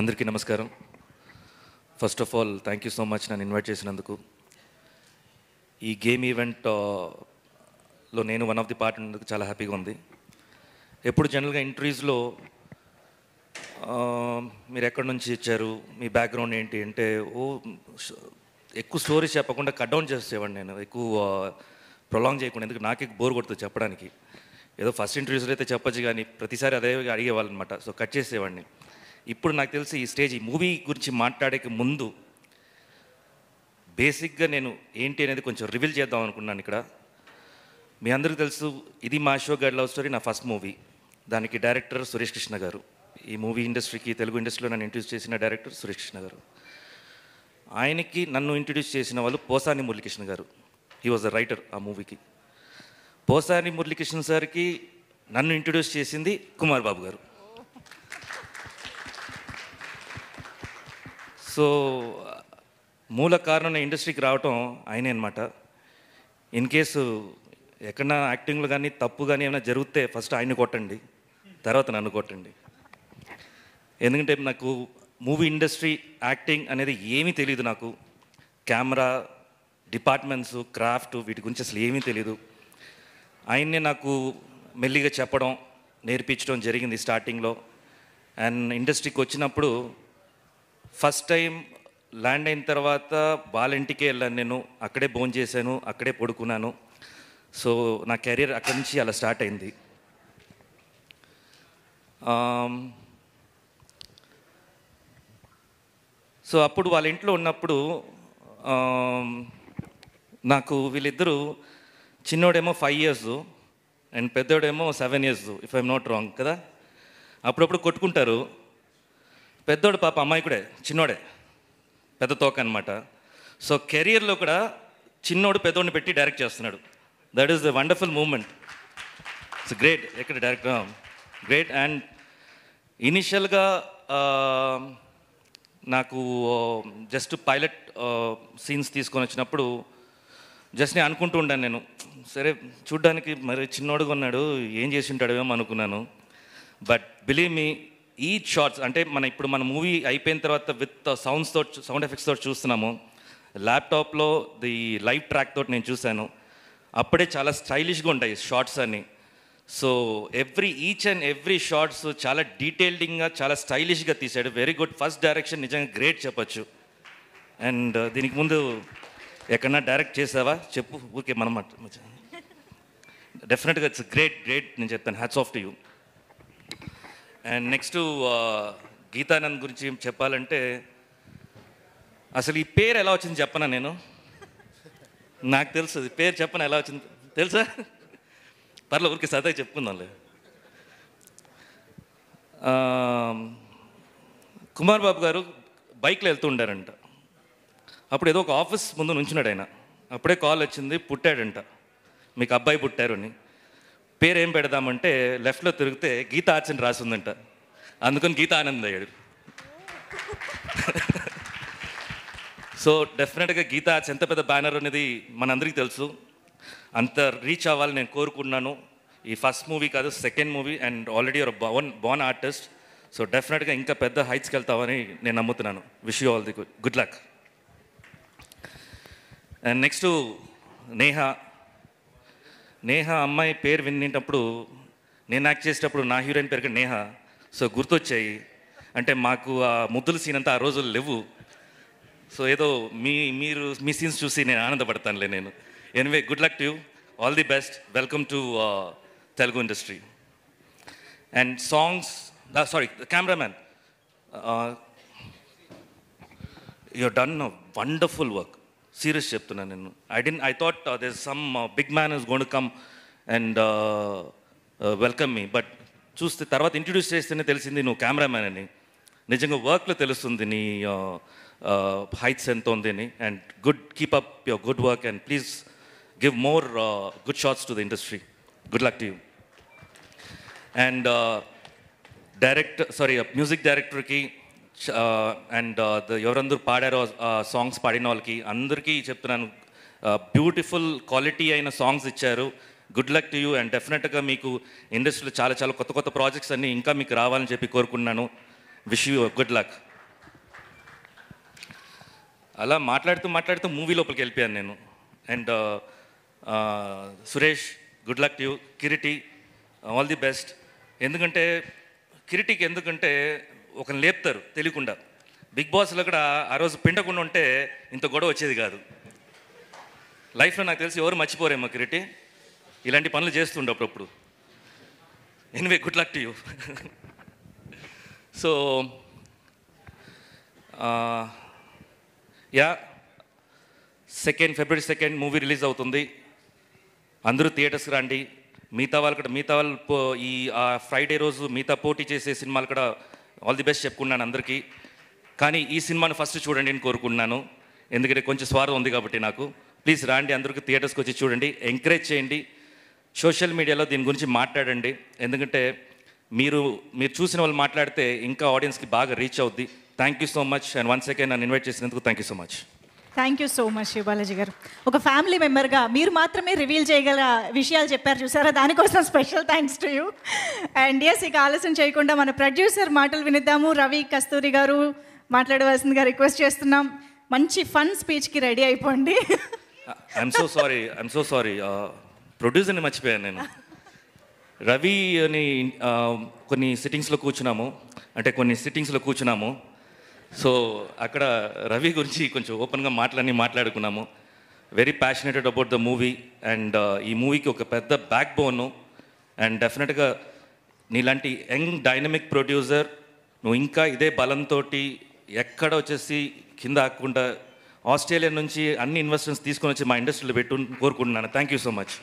అందరికీ నమస్కారం. First of all thank you so much నన్ను ఇన్వైట్ చేసినందుకు. ఈ గేమ్ ఈవెంట్లో నేను వన్ ఆఫ్ ది పార్ట్ ఉన్నందుకు చాలా హ్యాపీగా ఉంది. ఎప్పుడు జనరల్గా ఇంటర్వ్యూస్లో మీరు ఎక్కడి నుంచి ఇచ్చారు, మీ బ్యాక్గ్రౌండ్ ఏంటి అంటే ఎక్కువ స్టోరీస్ చెప్పకుండా కట్ డౌన్ చేసేవాడిని. నేను ఎక్కువ ప్రొలాంగ్ చేయకుండా, ఎందుకు నాకే బోర్ కొడుతుంది చెప్పడానికి. ఏదో ఫస్ట్ ఇంటర్వ్యూస్లో అయితే చెప్పచ్చు, కానీ ప్రతిసారి అదే అడిగేవాళ్ళు అనమాట. సో కట్ చేసేవాడిని. ఇప్పుడు నాకు తెలిసి ఈ స్టేజ్, ఈ మూవీ గురించి మాట్లాడేకి ముందు బేసిక్గా నేను ఏంటి అనేది కొంచెం రివీల్ చేద్దాం అనుకున్నాను. ఇక్కడ మీ అందరికీ తెలుసు, ఇది మా అశోక్ గారి లవ్ స్టోరీ నా ఫస్ట్ మూవీ. దానికి డైరెక్టర్ సురేష్ కృష్ణ గారు. ఈ మూవీ ఇండస్ట్రీకి, తెలుగు ఇండస్ట్రీలో నన్ను ఇంట్రడ్యూస్ చేసిన డైరెక్టర్ సురేష్ కృష్ణ గారు. ఆయనకి నన్ను ఇంట్రడ్యూస్ చేసిన వాళ్ళు పోసాని మురళీకృష్ణ గారు. హీ వాజ్ ద రైటర్ ఆ మూవీకి. పోసాని మురళీకృష్ణ సార్కి నన్ను ఇంట్రడ్యూస్ చేసింది కుమార్ బాబు గారు. సో మూల కారణం ఇండస్ట్రీకి రావటం ఆయనే అనమాట. ఇన్ కేసు ఎక్కడన్నా యాక్టింగ్లో కానీ తప్పు కానీ ఏమైనా జరిగితే ఫస్ట్ ఆయన్ని కొట్టండి, తర్వాత నన్ను కొట్టండి. ఎందుకంటే నాకు మూవీ ఇండస్ట్రీ, యాక్టింగ్ అనేది ఏమీ తెలియదు. నాకు కెమెరా, డిపార్ట్మెంట్స్, క్రాఫ్ట్, వీటి గురించి అసలు ఏమీ తెలియదు. ఆయన్నే నాకు మెల్లిగా చెప్పడం, నేర్పించడం జరిగింది స్టార్టింగ్లో. అండ్ ఇండస్ట్రీకి వచ్చినప్పుడు ఫస్ట్ టైం ల్యాండ్ అయిన తర్వాత వాళ్ళ ఇంటికే వెళ్ళాను. నేను అక్కడే భోజనం చేశాను, అక్కడే పడుకున్నాను. సో నా కెరీర్ అక్కడి నుంచి అలా స్టార్ట్ అయింది. సో అప్పుడు వాళ్ళ ఇంట్లో ఉన్నప్పుడు నాకు వీళ్ళిద్దరూ, చిన్నోడేమో 5 years అండ్ పెద్దోడేమో 7 years, if I'm not wrong కదా. అప్పుడప్పుడు కొట్టుకుంటారు. పెద్దోడు పాప అమ్మాయికుడే, చిన్నోడే పెద్ద తోక అనమాట. సో కెరియర్లో కూడా చిన్నోడు పెద్దోడిని పెట్టి డైరెక్ట్ చేస్తున్నాడు. That is the wonderful moment. It's great. ఎక్కడ డైరెక్టర్ గ్రేట్. అండ్ ఇనిషియల్గా నాకు జస్ట్ పైలట్ సీన్స్ తీసుకొని వచ్చినప్పుడు జస్ట్ నేను అనుకుంటూ ఉండాను. నేను సరే చూడ్డానికి మరి చిన్నోడుగా ఉన్నాడు, ఏం చేసి ఉంటాడేమో అనుకున్నాను. బట్ బిలీవ్ మీ, ఈ షార్ట్స్ అంటే ఇప్పుడు మన మూవీ అయిపోయిన తర్వాత విత్ సౌండ్ ఎఫెక్ట్స్ తోటి చూస్తున్నాము. ల్యాప్టాప్లో ది లైవ్ ట్రాక్ తోటి నేను చూశాను. అప్పుడే చాలా స్టైలిష్గా ఉంటాయి షార్ట్స్ అన్నీ. So each and every shorts చాలా డీటెయిల్డింగ్గా, చాలా స్టైలిష్గా తీశాడు. Very good. ఫస్ట్ డైరెక్షన్ నిజంగా గ్రేట్ చెప్పచ్చు. అండ్ దీనికి ముందు ఎక్కడన్నా డైరెక్ట్ చేసావా చెప్పు, ఊరికే మనం డెఫినెట్గా ఇట్స్ గ్రేట్ నేను చెప్తాను. Hats off to you. And next Geetanand గురించి చెప్పాలంటే, అసలు ఈ పేరు ఎలా వచ్చింది చెప్పనా నేను? నాకు తెలుసు పేరు చెప్పనా ఎలా వచ్చింది తెలుసా? పర్లే, ఊరికి సరదాగా చెప్పుకుందాంలే. కుమార్ బాబు గారు బైక్లో వెళ్తూ ఉండారంట. అప్పుడు ఏదో ఒక ఆఫీస్ ముందు నుంచున్నాడు ఆయన. అప్పుడే కాల్ వచ్చింది, పుట్టాడంట, మీకు అబ్బాయి పుట్టారు అని. పేరు ఏం పెడదామంటే లెఫ్ట్లో తిరిగితే గీతా ఆర్ట్స్ అని రాసిందంట. అందుకని గీతా ఆనంద్ అయ్యాడు. సో డెఫినెట్గా గీతా ఆర్ట్స్ ఎంత పెద్ద బ్యానర్ అనేది మనందరికీ తెలుసు. అంత రీచ్ అవ్వాలని నేను కోరుకుంటున్నాను. ఈ ఫస్ట్ మూవీ కాదు, second movie. And already your Born artist. So డెఫినెట్గా ఇంకా పెద్ద హైట్స్కి వెళ్తామని నేను నమ్ముతున్నాను. Wish you all the good luck. And next Neha అమ్మాయి పేరు వినేటప్పుడు, నేను యాక్ట్ చేసేటప్పుడు నా హీరోయిన్ పేరు కూడా నేహ. సో గుర్తొచ్చాయి. అంటే మాకు ఆ ముద్దుల సీన్ అంతా ఆ రోజులు లేవు. సో ఏదో మీ సీన్స్ చూసి నేను ఆనందపడతానులే నేను. Anyway, good luck to you, all the best, welcome to Telugu industry. And songs, cameraman, you done a wonderful work. Serious చెప్తున్నాను నేను. I thought there some big man is gone to come and welcome me. But చూస్తే తర్వాత introduce చేస్తేనే తెలిసింది నువ్వు cameraman అని. నిజంగా వర్క్లో తెలుస్తుంది నీ హైట్స్ ఎంత ఉంది అని. And keep up your good work and please give more good shots to the industry. Good luck to you. And music డైరెక్టర్కి అండ్ ఎవరందరూ పాడారో సాంగ్స్ పాడిన వాళ్ళకి అందరికీ చెప్తున్నాను, బ్యూటిఫుల్ క్వాలిటీ అయిన సాంగ్స్ ఇచ్చారు. Good luck to you. And డెఫినెట్గా మీకు ఇండస్ట్రీలో చాలా చాలా కొత్త ప్రాజెక్ట్స్ అన్నీ ఇంకా మీకు రావాలని చెప్పి కోరుకున్నాను. Wish you good luck. అలా మాట్లాడుతూ మూవీ లోపలికి వెళ్ళిపోయాను నేను. And Suresh, good luck to you. Kireeti, all the best. ఎందుకంటే ఒకరిని లేపుతారు తెలియకుండా. బిగ్ బాస్లో కూడా ఆ రోజు పిండకుండా ఉంటే ఇంత గొడవ వచ్చేది కాదు. లైఫ్లో నాకు తెలిసి ఎవరు మర్చిపోరేమో కిరీటి, ఇలాంటి పనులు చేస్తుండే అప్పుడప్పుడు. Anyway, good luck to you. So yeah, February 2nd movie release అవుతుంది. అందరూ థియేటర్స్కి రండి. మిగతా వాళ్ళు ఈ ఫ్రైడే రోజు మిగతా పోటీ చేసే సినిమాలు కూడా ఆల్ ది బెస్ట్ చెప్పుకున్నాను అందరికీ. కానీ ఈ సినిమాను ఫస్ట్ చూడండి అని కోరుకుంటున్నాను, ఎందుకంటే కొంచెం స్వార్థం ఉంది కాబట్టి నాకు. ప్లీజ్ రండి, అందరికీ థియేటర్స్కి వచ్చి చూడండి, ఎంకరేజ్ చేయండి. సోషల్ మీడియాలో దీని గురించి మాట్లాడండి, ఎందుకంటే మీరు చూసిన వాళ్ళు మాట్లాడితే ఇంకా ఆడియన్స్కి బాగా రీచ్ అవుద్ది. Thank you so much. And once again నన్ను ఇన్వైట్ చేసినందుకు thank you so much. Thank you so much Sivabalaji గారు. ఒక ఫ్యామిలీ మెంబర్గా మీరు మాత్రమే రివీల్ చేయగల విషయాలు చెప్పారు చూసారా, దానికోసం special thanks to you. And yes, ఇక ఆలస్యం చేయకుండా మన ప్రొడ్యూసర్ మాటలు వినిద్దాము. రవి కస్తూరి గారు మాట్లాడవలసిందిగా రిక్వెస్ట్ చేస్తున్నాం. మంచి ఫన్ స్పీచ్కి రెడీ అయిపోండి. ఐఎమ్ సో సారీ ప్రొడ్యూసర్ని మర్చిపోయాను నేను. రవి అని కొన్ని సిట్టింగ్స్లో కూర్చున్నాము. సో అక్కడ రవి గురించి కొంచెం ఓపెన్గా మాట్లాడుకున్నాము. Very passionated about the movie. And ఈ మూవీకి ఒక పెద్ద బ్యాక్ బోను. అండ్ డెఫినెట్గా నీలాంటి యంగ్ డైనమిక్ ప్రొడ్యూసర్ నువ్వు ఇంకా ఇదే బలంతో ఎక్కడ వచ్చేసి కింద ఆకుండా ఆస్ట్రేలియా నుంచి అన్ని ఇన్వెస్టర్స్ తీసుకొని వచ్చి మా ఇండస్ట్రీలో పెట్టు కోరుకుంటున్నాను. Thank you so much.